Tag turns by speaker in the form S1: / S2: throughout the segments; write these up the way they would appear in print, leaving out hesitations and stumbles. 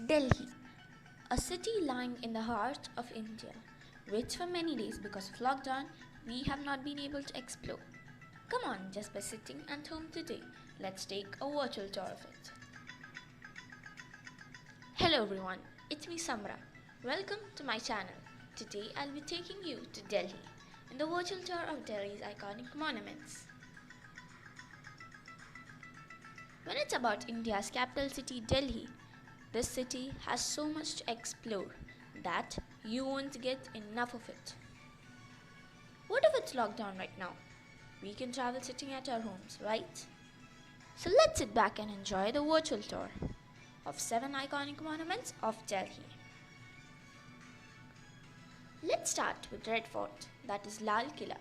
S1: Delhi, a city lying in the heart of India, which for many days because of lockdown we have not been able to explore. Come on, just by sitting at home today, let's take a virtual tour of it. Hello everyone, it's me Samrah. Welcome to my channel. Today I'll be taking you to Delhi in the virtual tour of Delhi's iconic monuments. When it's about India's capital city Delhi, this city has so much to explore that you won't get enough of it. What if it's locked down right now? We can travel sitting at our homes, right? So let's sit back and enjoy the virtual tour of 7 iconic monuments of Delhi. Let's start with Red Fort, that is Lal Killa.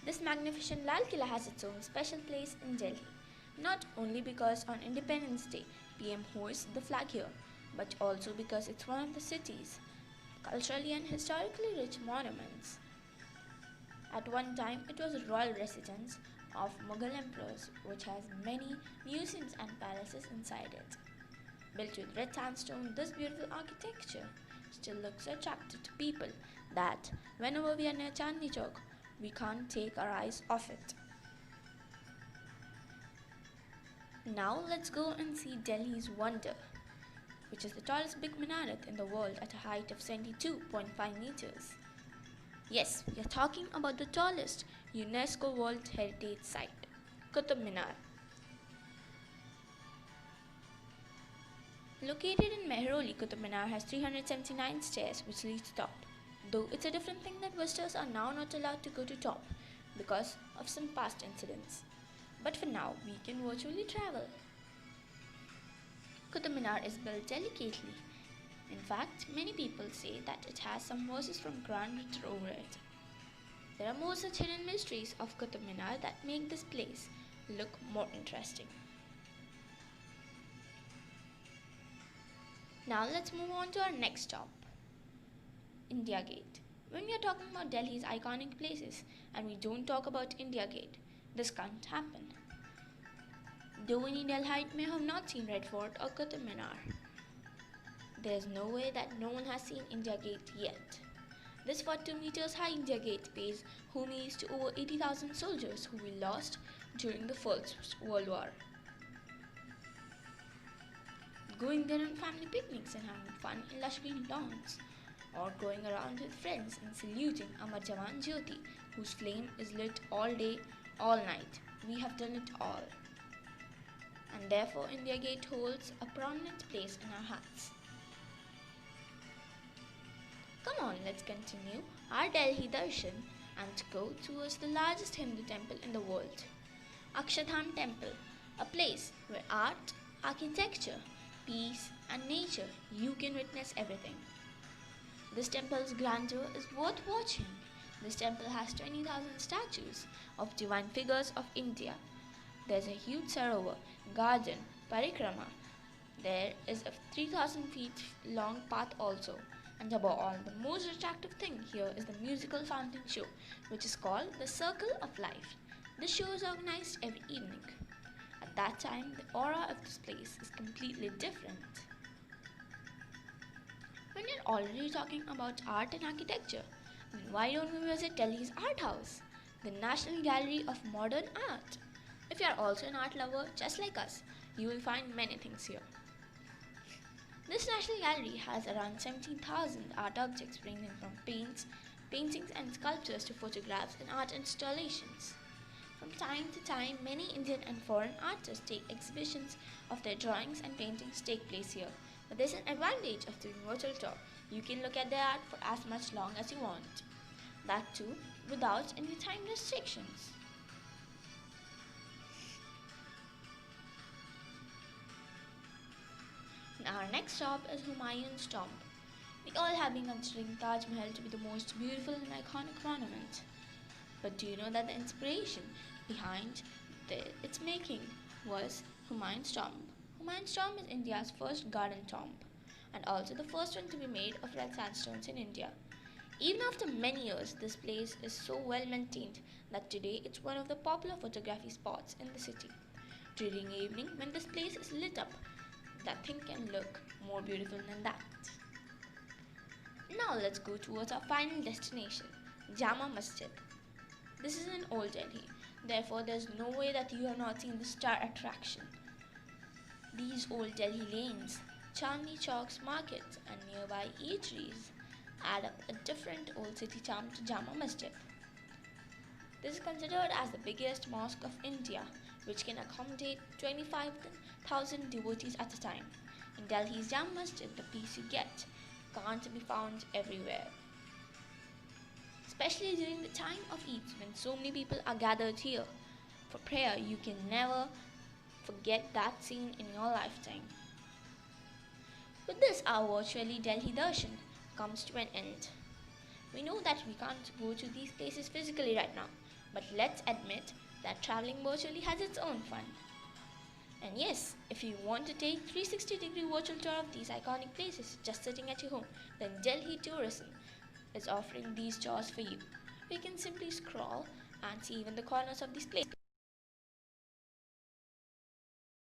S1: This magnificent Lal Killa has its own special place in Delhi, not only because on Independence Day PM hoists the flag here, but also because it's one of the city's culturally and historically rich monuments. At one time, it was a royal residence of Mughal emperors, which has many museums and palaces inside it. Built with red sandstone, this beautiful architecture still looks so attractive to people that whenever we are near Chandni Chowk, we can't take our eyes off it. Now let's go and see Delhi's wonder, which is the tallest big minaret in the world at a height of 72.5 meters. Yes, we are talking about the tallest UNESCO World Heritage Site, Qutub Minar. Located in Mehroli, Qutub Minar has 379 stairs which lead to top. Though it's a different thing that visitors are now not allowed to go to top because of some past incidents. But for now, we can virtually travel. Qutub Minar is built delicately. In fact, many people say that it has some verses from Quran written over it. There are more such hidden mysteries of Qutub Minar that make this place look more interesting. Now let's move on to our next stop, India Gate. When we are talking about Delhi's iconic places and we don't talk about India Gate, this can't happen. Though any Delhiite may have not seen Red Fort or Qutub Minar, there's no way that no one has seen India Gate yet. This 42 meters high India Gate pays homage to over 80,000 soldiers who were lost during the First World War. Going there on family picnics and having fun in lush green lawns, or going around with friends and saluting Amar Jawan Jyoti, whose flame is lit all day, all night. We have done it all. And therefore India Gate holds a prominent place in our hearts. Come on, let's continue our Delhi darshan and go towards the largest Hindu temple in the world, Akshardham Temple, a place where art, architecture, peace and nature, you can witness everything. This temple's grandeur is worth watching. This temple has 20,000 statues of divine figures of India. There's a huge sarovar, garden, parikrama. There is a 3,000 feet long path also. And above all, the most attractive thing here is the musical fountain show, which is called the Circle of Life. This show is organized every evening. At that time, the aura of this place is completely different. When you're already talking about art and architecture, then why don't we visit Delhi's Art House, the National Gallery of Modern Art? If you are also an art lover just like us, you will find many things here. This National Gallery has around 17,000 art objects ranging from paintings and sculptures to photographs and art installations. From time to time, many Indian and foreign artists take exhibitions of their drawings and paintings take place here. But there's an advantage of doing virtual tour. You can look at their art for as much long as you want. That too, without any time restrictions. Our next stop is Humayun's tomb. We all have been considering Taj Mahal to be the most beautiful and iconic monument. But do you know that the inspiration behind its making was Humayun's tomb? Humayun's tomb is India's first garden tomb and also the first one to be made of red sandstones in India. Even after many years, this place is so well maintained that today it's one of the popular photography spots in the city. During evening, when this place is lit up, Nothing can look more beautiful than that. Now let's go towards our final destination, Jama Masjid. This is in Old Delhi, therefore there's no way that you have not seen the star attraction. These Old Delhi lanes, Chandni Chowk's markets and nearby eateries add up a different old city charm to Jama Masjid. This is considered as the biggest mosque of India, which can accommodate 25,000 devotees at a time. In Delhi's Jama Masjid, the peace you get can't be found everywhere. Especially during the time of Eid, when so many people are gathered here for prayer, you can never forget that scene in your lifetime. With this, our virtually Delhi Darshan comes to an end. We know that we can't go to these places physically right now, but let's admit that traveling virtually has its own fun. And yes, if you want to take 360-degree virtual tour of these iconic places just sitting at your home, then Delhi Tourism is offering these tours for you. You can simply scroll and see even the corners of these places.